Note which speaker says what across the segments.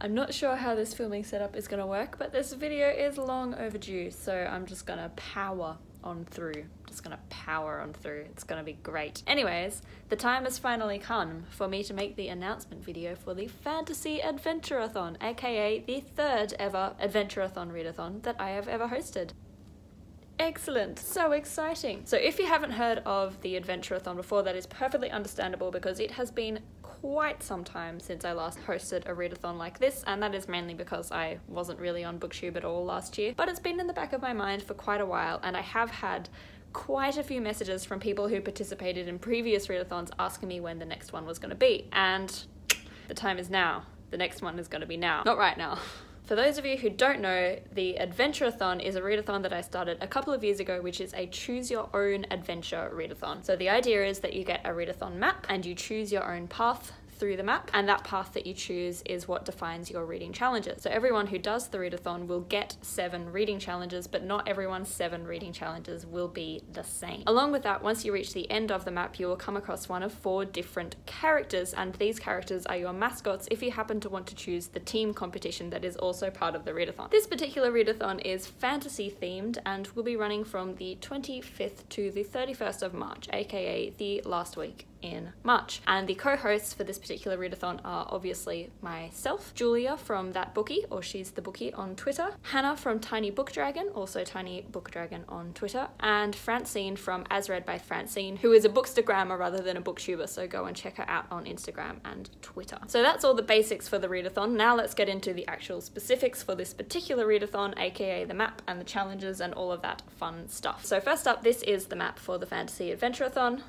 Speaker 1: I'm not sure how this filming setup is gonna work, but this video is long overdue, so I'm just gonna power on through. It's gonna be great. Anyways, the time has finally come for me to make the announcement video for the Fantasy AdventureAthon, aka the third ever AdventureAthon Readathon that I have ever hosted. Excellent, so exciting. So if you haven't heard of the AdventureAthon before, that is perfectly understandable because it has been quite some time since I last hosted a readathon like this, and that is mainly because I wasn't really on Booktube at all last year, but it's been in the back of my mind for quite a while, and I have had quite a few messages from people who participated in previous readathons asking me when the next one was going to be, and the time is now. The next one is going to be now, not right now. For those of you who don't know, the AdventureAthon is a readathon that I started a couple of years ago, which is a choose your own adventure readathon. So the idea is that you get a readathon map and you choose your own path through the map, and that path that you choose is what defines your reading challenges. So everyone who does the readathon will get 7 reading challenges, but not everyone's 7 reading challenges will be the same. Along with that, once you reach the end of the map, you will come across one of 4 different characters, and these characters are your mascots if you happen to want to choose the team competition that is also part of the readathon. This particular readathon is fantasy themed and will be running from the 25th to the 31st of March, aka the last week in March. And the co-hosts for this particular readathon are obviously myself, Julia from That Bookie, or She's the Bookie on Twitter, Hannah from Tiny Book Dragon, also Tiny Book Dragon on Twitter, and Francine from As Read by Francine, who is a bookstagrammer rather than a booktuber, so go and check her out on Instagram and Twitter. So that's all the basics for the readathon. Now let's get into the actual specifics for this particular readathon, aka the map and the challenges and all of that fun stuff. So first up, this is the map for the Fantasy AdventureAthon.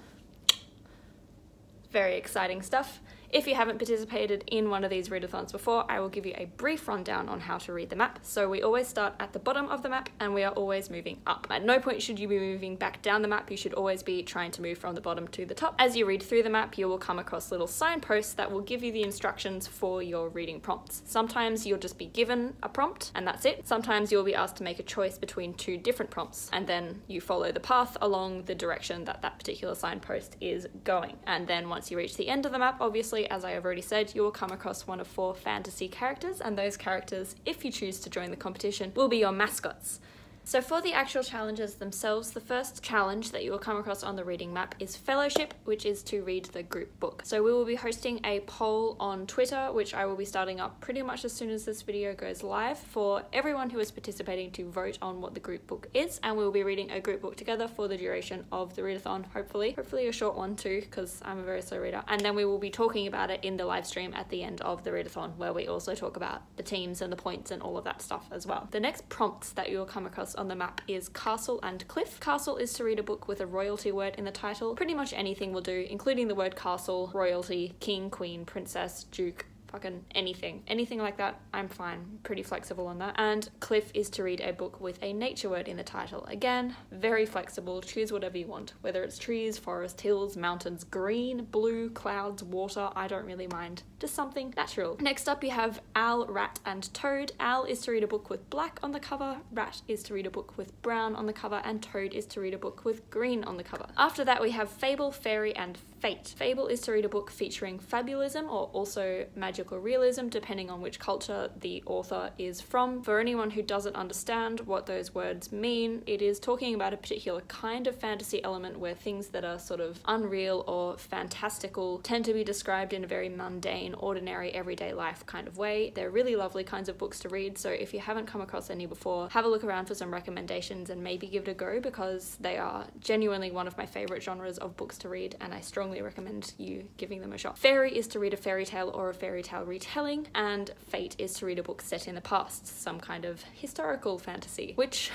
Speaker 1: Very exciting stuff. If you haven't participated in one of these readathons before, I will give you a brief rundown on how to read the map. So we always start at the bottom of the map and we are always moving up. At no point should you be moving back down the map. You should always be trying to move from the bottom to the top. As you read through the map, you will come across little signposts that will give you the instructions for your reading prompts. Sometimes you'll just be given a prompt and that's it. Sometimes you'll be asked to make a choice between 2 different prompts, and then you follow the path along the direction that that particular signpost is going. And then once you reach the end of the map, obviously, as I have already said, you will come across one of 4 fantasy characters, and those characters, if you choose to join the competition, will be your mascots. So for the actual challenges themselves, the first challenge that you will come across on the reading map is Fellowship, which is to read the group book. So we will be hosting a poll on Twitter, which I will be starting up pretty much as soon as this video goes live, for everyone who is participating to vote on what the group book is, and we will be reading a group book together for the duration of the readathon, hopefully a short one too, because I'm a very slow reader, and then we will be talking about it in the live stream at the end of the readathon, where we also talk about the teams and the points and all of that stuff as well. The next prompts that you will come across on the map is Castle and Cliff. Castle is to read a book with a royalty word in the title. Pretty much anything will do, including the word castle, royalty, king, queen, princess, duke, fucking anything like that. I'm fine, pretty flexible on that. And Cliff is to read a book with a nature word in the title. Again, very flexible, choose whatever you want, whether it's trees, forest, hills, mountains, green, blue, clouds, water, I don't really mind, just something natural. Next up you have Owl, Rat and Toad. Owl is to read a book with black on the cover, Rat is to read a book with brown on the cover, and Toad is to read a book with green on the cover. After that we have Fable, Fairy and Fate. Fable is to read a book featuring fabulism or also magical realism, depending on which culture the author is from. For anyone who doesn't understand what those words mean, it is talking about a particular kind of fantasy element where things that are sort of unreal or fantastical tend to be described in a very mundane, ordinary, everyday life kind of way. They're really lovely kinds of books to read, so if you haven't come across any before, have a look around for some recommendations and maybe give it a go, because they are genuinely one of my favorite genres of books to read, and I strongly recommend you giving them a shot. Fairy is to read a fairy tale or a fairy tale retelling, and Fate is to read a book set in the past, some kind of historical fantasy, which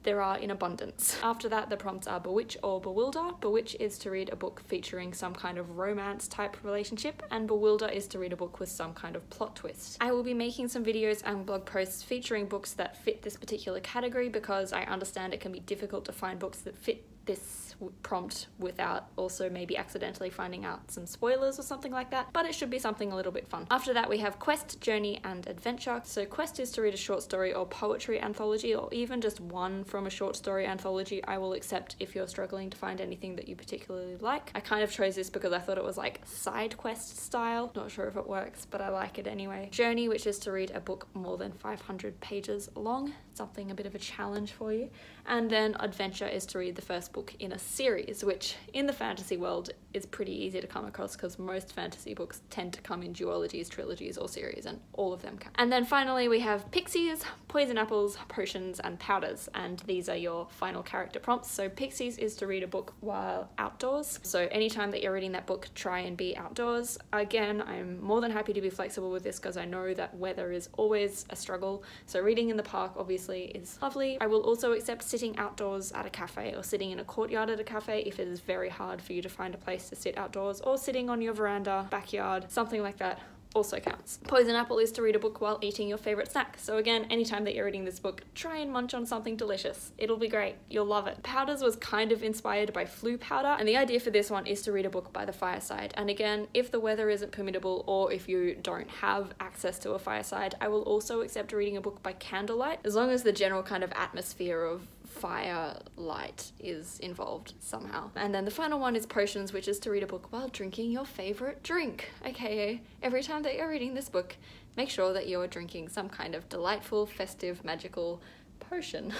Speaker 1: there are in abundance. After that, the prompts are Bewitch or Bewilder. Bewitch is to read a book featuring some kind of romance type relationship, and Bewilder is to read a book with some kind of plot twist. I will be making some videos and blog posts featuring books that fit this particular category, because I understand it can be difficult to find books that fit this this prompt without also maybe accidentally finding out some spoilers or something like that, but it should be something a little bit fun. After that we have Quest, Journey, and Adventure. So Quest is to read a short story or poetry anthology, or even just one from a short story anthology. I will accept if you're struggling to find anything that you particularly like. I kind of chose this because I thought it was like side quest style. Not sure if it works, but I like it anyway. Journey, which is to read a book more than 500 pages long, something a bit of a challenge for you. And then Adventure is to read the first book in a series, which in the fantasy world is pretty easy to come across because most fantasy books tend to come in duologies, trilogies, or series, and all of them can. And then finally we have Pixies, Poison Apples, Potions, and Powders, and these are your final character prompts. So Pixies is to read a book while outdoors. So anytime that you're reading that book, try and be outdoors. Again, I'm more than happy to be flexible with this because I know that weather is always a struggle. So reading in the park obviously is lovely. I will also accept sitting outdoors at a cafe or sitting in a courtyard at a cafe if it is very hard for you to find a place to sit outdoors, or sitting on your veranda, backyard, something like that also counts. Poison Apple is to read a book while eating your favorite snack. So again, anytime that you're reading this book, try and munch on something delicious. It'll be great. You'll love it. Powders was kind of inspired by flu powder, and the idea for this one is to read a book by the fireside. And again, if the weather isn't permissible or if you don't have access to a fireside, I will also accept reading a book by candlelight, as long as the general kind of atmosphere of firelight is involved somehow. And then the final one is Potions, which is to read a book while drinking your favorite drink, aka every time that you're reading this book, make sure that you're drinking some kind of delightful, festive, magical potion.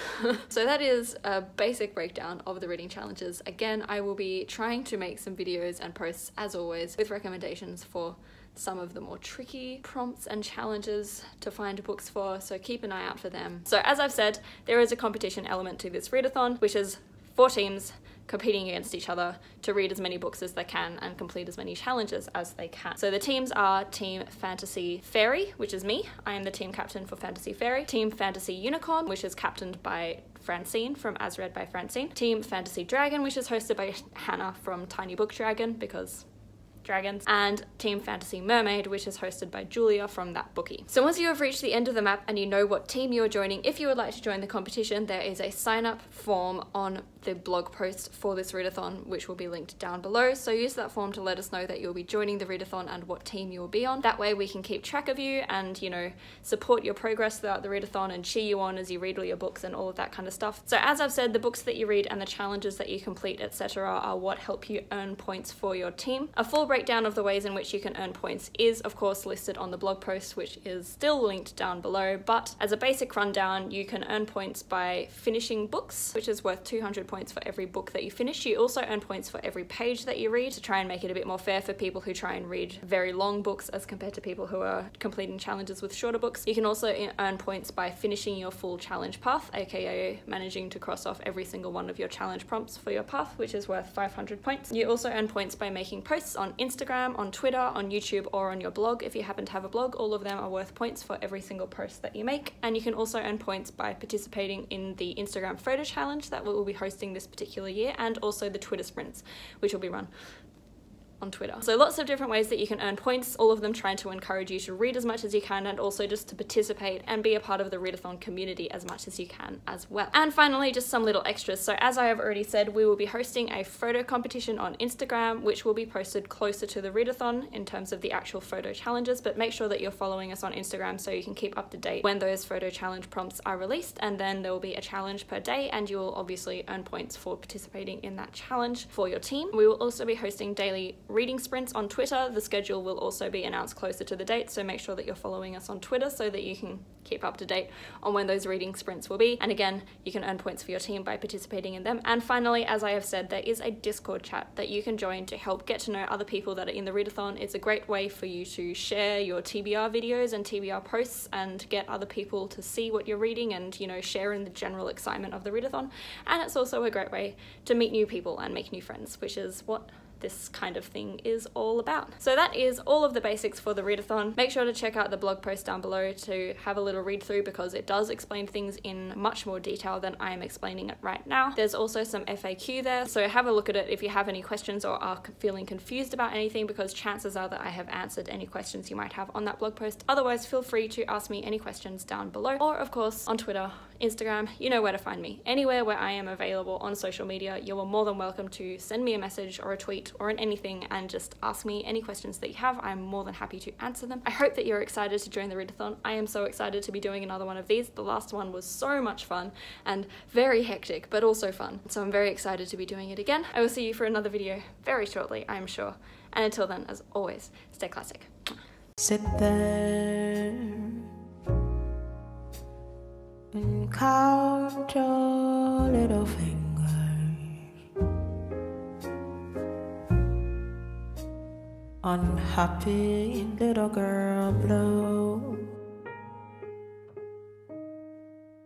Speaker 1: So that is a basic breakdown of the reading challenges. Again, I will be trying to make some videos and posts as always with recommendations for some of the more tricky prompts and challenges to find books for, so keep an eye out for them. So as I've said, there is a competition element to this readathon, which is 4 teams competing against each other to read as many books as they can and complete as many challenges as they can. So the teams are Team Fantasy Fairy, which is me. I am the team captain for Fantasy Fairy. Team Fantasy Unicorn, which is captained by Francine from As Read by Francine. Team Fantasy Dragon, which is hosted by Hannah from Tiny Book Dragon, because dragons, and Team Fantasy Mermaid, which is hosted by Julia from That Bookie. So once you have reached the end of the map and you know what team you are joining, if you would like to join the competition, there is a sign-up form on the blog post for this readathon, which will be linked down below. So use that form to let us know that you'll be joining the readathon and what team you will be on. That way we can keep track of you and, you know, support your progress throughout the readathon and cheer you on as you read all your books and all of that kind of stuff. So as I've said, the books that you read and the challenges that you complete, etc., are what help you earn points for your team. A full breakdown of the ways in which you can earn points is of course listed on the blog post, which is still linked down below, but as a basic rundown, you can earn points by finishing books, which is worth 200 points for every book that you finish. You also earn points for every page that you read to try and make it a bit more fair for people who try and read very long books as compared to people who are completing challenges with shorter books. You can also earn points by finishing your full challenge path, aka managing to cross off every single one of your challenge prompts for your path, which is worth 500 points. You also earn points by making posts on Instagram, on Twitter, on YouTube, or on your blog. If you happen to have a blog, all of them are worth points for every single post that you make. And you can also earn points by participating in the Instagram photo challenge that we'll be hosting this particular year, and also the Twitter sprints, which will be run on Twitter. So lots of different ways that you can earn points, all of them trying to encourage you to read as much as you can, and also just to participate and be a part of the readathon community as much as you can as well. And finally, just some little extras. So as I have already said, we will be hosting a photo competition on Instagram, which will be posted closer to the readathon in terms of the actual photo challenges, but make sure that you're following us on Instagram so you can keep up to date when those photo challenge prompts are released, and then there will be a challenge per day and you will obviously earn points for participating in that challenge for your team. We will also be hosting daily reading sprints on Twitter. The schedule will also be announced closer to the date, so make sure that you're following us on Twitter so that you can keep up to date on when those reading sprints will be. And again, you can earn points for your team by participating in them. And finally, as I have said, there is a Discord chat that you can join to help get to know other people that are in the readathon. It's a great way for you to share your TBR videos and TBR posts and get other people to see what you're reading and, you know, share in the general excitement of the readathon. And it's also a great way to meet new people and make new friends, which is what this kind of thing is all about. So that is all of the basics for the Readathon. Make sure to check out the blog post down below to have a little read through, because it does explain things in much more detail than I am explaining it right now. There's also some FAQ there, so have a look at it if you have any questions or are feeling confused about anything, because chances are that I have answered any questions you might have on that blog post. Otherwise, feel free to ask me any questions down below, or of course on Twitter, Instagram, you know where to find me. Anywhere where I am available on social media, you are more than welcome to send me a message or a tweet or anything and just ask me any questions that you have. I'm more than happy to answer them. I hope that you're excited to join the Readathon. I am so excited to be doing another one of these. The last one was so much fun and very hectic, but also fun. So I'm very excited to be doing it again. I will see you for another video very shortly, I'm sure. And until then, as always, stay classic.
Speaker 2: Sit there and count your little fingers, unhappy little girl.